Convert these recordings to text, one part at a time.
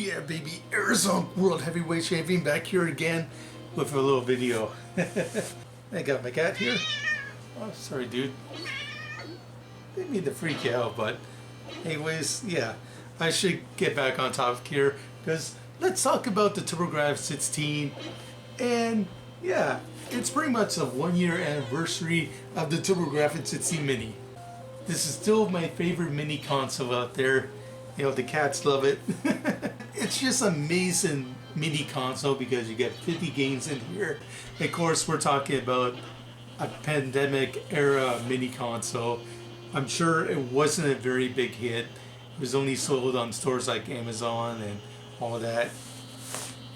Yeah, baby, Arizona World Heavyweight Champion back here again with a little video. I got my cat here. Oh, sorry, dude. Didn't mean to freak you out, but anyways, yeah, I should get back on topic here because let's talk about the TurboGrafx-16. And yeah, it's pretty much a 1-year anniversary of the TurboGrafx-16 Mini. This is still my favorite mini console out there. You know, the cats love it. It's just amazing mini console because you get 50 games in here. Of course, we're talking about a pandemic era mini console. I'm sure it wasn't a very big hit. It was only sold on stores like Amazon and all that.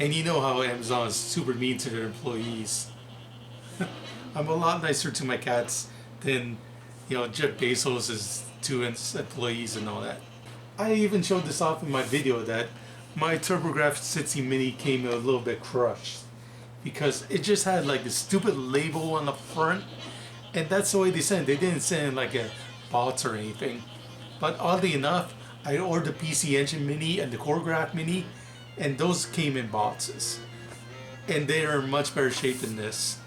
And you know how Amazon is super mean to their employees. I'm a lot nicer to my cats than, you know, Jeff Bezos is to his employees and all that. I even showed this off in my video that my TurboGrafx-16 Mini came a little bit crushed because it just had like this stupid label on the front, and that's the way they sent it. They didn't send like a box or anything. But oddly enough, I ordered the PC Engine Mini and the CoreGraph Mini, and those came in boxes, and they are in much better shape than this.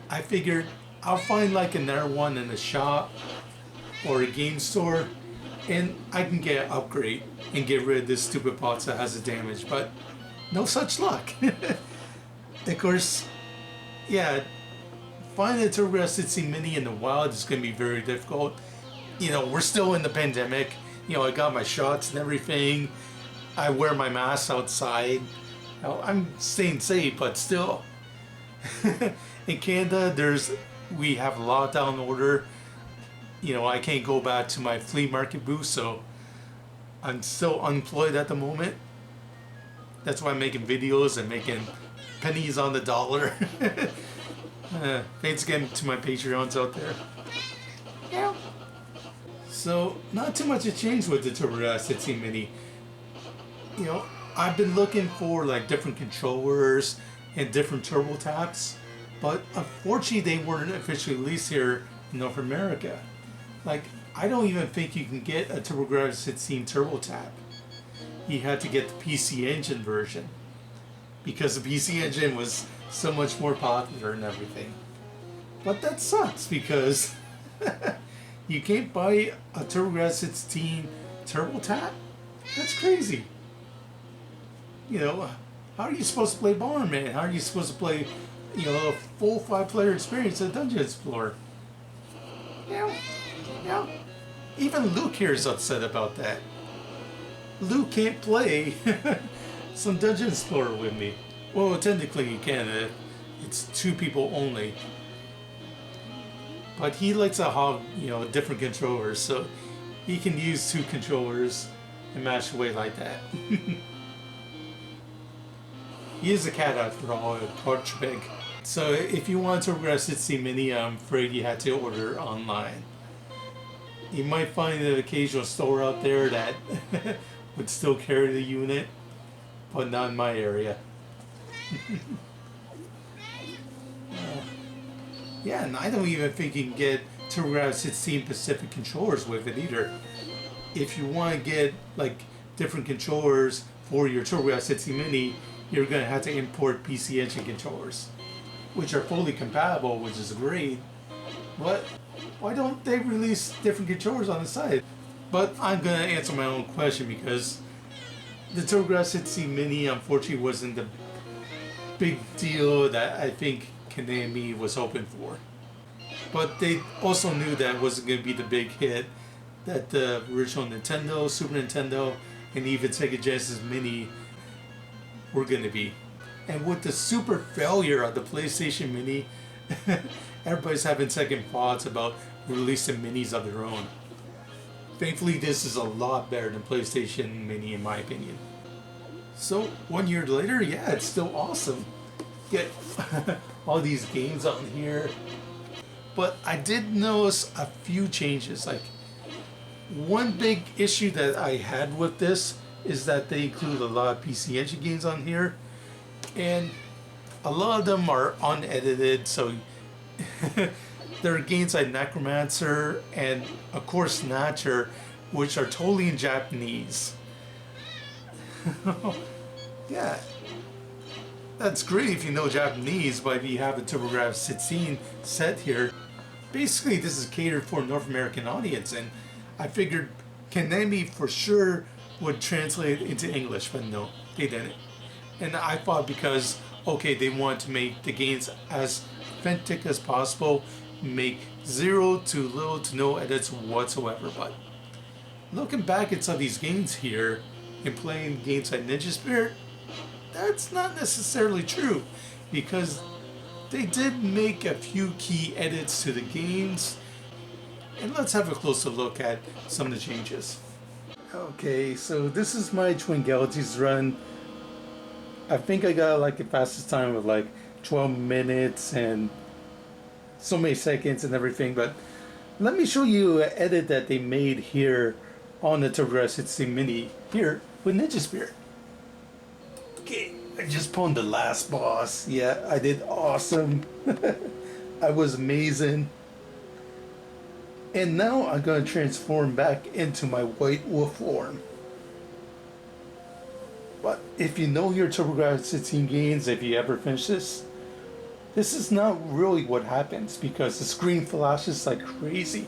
I figured I'll find like another one in a shop or a game store, and I can get an upgrade and get rid of this stupid box that has a damage, but no such luck. Of course, yeah, finding a TurboGrafx-16 Mini in the wild is going to be very difficult. You know, we're still in the pandemic. You know, I got my shots and everything. I wear my mask outside. Now, I'm staying safe, but still. In Canada, we have a lockdown order. You know, I can't go back to my flea market booth, so I'm still unemployed at the moment. That's why I'm making videos and making pennies on the dollar. Thanks again to my Patreons out there. Yeah. So, not too much has changed with the TurboGrafx-16 Mini. You know, I've been looking for like different controllers and different turbo taps, but unfortunately they weren't officially released here in North America. Like, I don't even think you can get a TurboGrafx-16 Turbo Tap. You had to get the PC Engine version because the PC Engine was so much more popular and everything. But that sucks because you can't buy a TurboGrafx-16 Turbo Tap? That's crazy. You know, how are you supposed to play Bomberman? How are you supposed to play, you know, a full 5-player experience of Dungeon Explorer? Yeah, even Luke here is upset about that. Luke can't play some Dungeon Explorer with me. Well, technically he can. It's 2 people only. But he likes to hog, you know, different controllers, so he can use 2 controllers and mash away like that. He is a cat after all, a partridge big. So if you want to TurboGrafx-16 Mini, I'm afraid you had to order online. You might find an occasional store out there that would still carry the unit, but not in my area. Yeah, and I don't even think you can get TurboGrafx-16 Pacific controllers with it either. If you want to get like different controllers for your TurboGrafx-16 Mini, you're going to have to import PC Engine controllers, which are fully compatible, which is great. But why don't they release different controllers on the side? But I'm going to answer my own question because the TurboGrafx-16 Mini unfortunately wasn't the big deal that I think Konami was hoping for. But they also knew that it wasn't going to be the big hit that the original Nintendo, Super Nintendo, and even Sega Genesis Mini were going to be. And with the super failure of the PlayStation Mini, everybody's having second thoughts about releasing minis of their own. Thankfully, this is a lot better than PlayStation Mini in my opinion. So 1 year later, yeah, it's still awesome. Get all these games on here. But I did notice a few changes. Like, one big issue that I had with this is that they include a lot of PC Engine games on here, and a lot of them are unedited, so there are games like Necromancer and of course Snatcher, which are totally in Japanese. Yeah, that's great if you know Japanese, but if you have a TurboGrafx-16 set here, basically this is catered for a North American audience, and I figured Konami for sure would translate it into English, but no, they didn't. And I thought because, okay, they want to make the games as authentic as possible, make zero to little to no edits whatsoever, but looking back at some of these games here and playing games like Ninja Spirit, that's not necessarily true, because they did make a few key edits to the games, and let's have a closer look at some of the changes. Okay, so this is my Twin Galaxies run. I think I got like the fastest time of like 12 minutes and so many seconds and everything, but let me show you an edit that they made here on the TurboGrafx-16 Mini here with Ninja Spirit. Okay, I just pwned the last boss. Yeah, I did awesome. I was amazing. And now I'm going to transform back into my white wolf form. But if you know your TurboGrafx-16 games, if you ever finish this is not really what happens, because the screen flashes like crazy.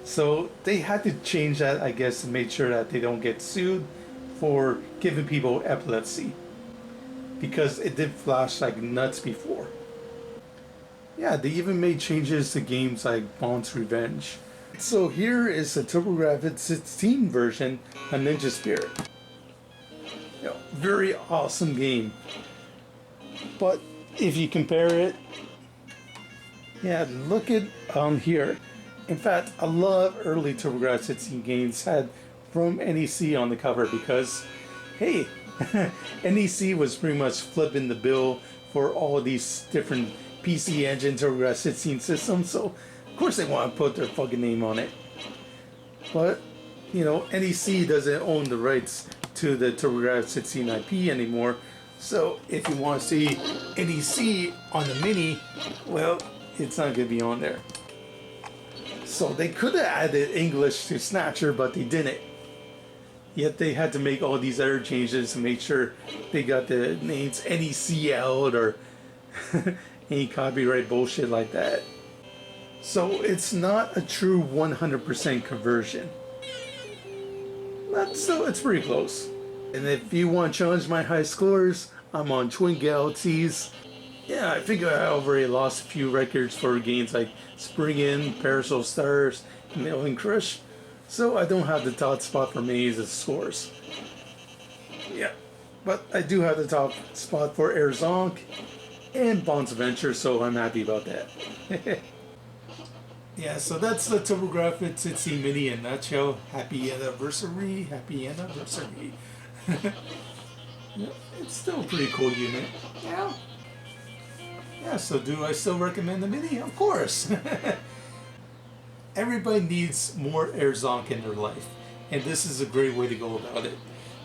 So they had to change that, I guess, to make sure that they don't get sued for giving people epilepsy, because it did flash like nuts before. Yeah, they even made changes to games like Bond's Revenge. So here is the TurboGrafx-16 version of Ninja Spirit. You know, very awesome game. But if you compare it, yeah, look at here. In fact, a lot of early TurboGrafx-16 games had from NEC on the cover, because, hey, NEC was pretty much flipping the bill for all of these different PC Engine TurboGrafx-16 systems, so of course they want to put their fucking name on it. But, you know, NEC doesn't own the rights to the TurboGrafx-16 IP anymore, so if you want to see NEC on the Mini, well, it's not going to be on there. So they could have added English to Snatcher, but they didn't. Yet they had to make all these other changes to make sure they got the names NEC out, or any copyright bullshit like that. So it's not a true 100% conversion. But still, it's pretty close. And if you want to challenge my high scores, I'm on Twin Galaxies. Yeah, I think I already lost a few records for games like Spring In, Parasol Stars, and Alien Crush, so I don't have the top spot for many of the scores. Yeah, but I do have the top spot for Air Zonk and Bond's Adventure, so I'm happy about that. Yeah, so that's the TurboGrafx-16 Mini in a nutshell. Happy anniversary, happy anniversary. Yeah, it's still a pretty cool unit. Yeah. Yeah, so do I still recommend the Mini? Of course. Everybody needs more Air Zonk in their life, and this is a great way to go about it.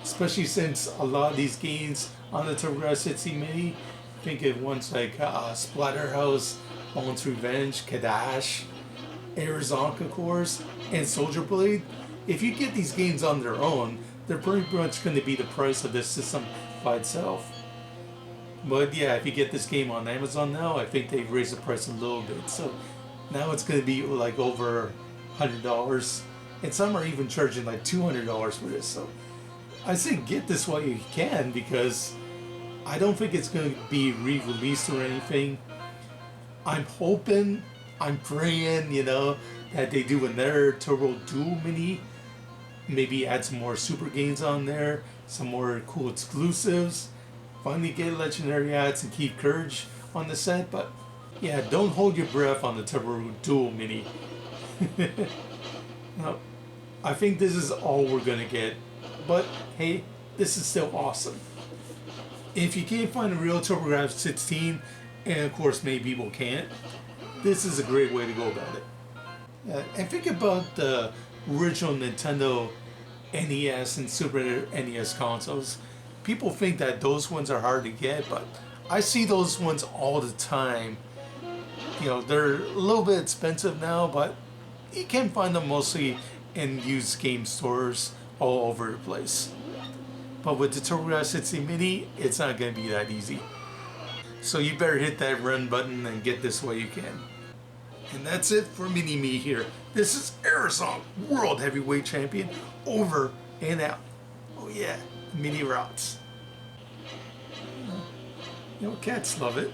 Especially since a lot of these games on the TurboGrafx-16 Mini, think of ones like Splatterhouse, Bond's Revenge, Kadash, Air Zonk, of course, and Soldier Blade. If you get these games on their own, they're pretty much going to be the price of this system by itself. But yeah, if you get this game on Amazon now, I think they've raised the price a little bit. So now it's going to be like over $100. And some are even charging like $200 for this. So I say get this while you can, because I don't think it's going to be re-released or anything. I'm hoping, I'm praying, you know, that they do another Turbo Dual Mini. Maybe add some more super games on there, some more cool exclusives. Finally get legendary ads and keep Courage on the set, but yeah, don't hold your breath on the Turbo Dual Mini. Now, I think this is all we're gonna get, but hey, this is still awesome. If you can't find a real TurboGrafx-16, and of course many people can't, this is a great way to go about it. And think about the original Nintendo NES and Super NES consoles. People think that those ones are hard to get, but I see those ones all the time. You know, they're a little bit expensive now, but you can find them mostly in used game stores all over the place. But with the TurboGrafx-16 Mini, it's not going to be that easy. So you better hit that run button and get this while you can. And that's it for Mini-Me here. This is Aerosong, World Heavyweight Champion, over and out. Oh yeah, Mini rocks. You know, cats love it.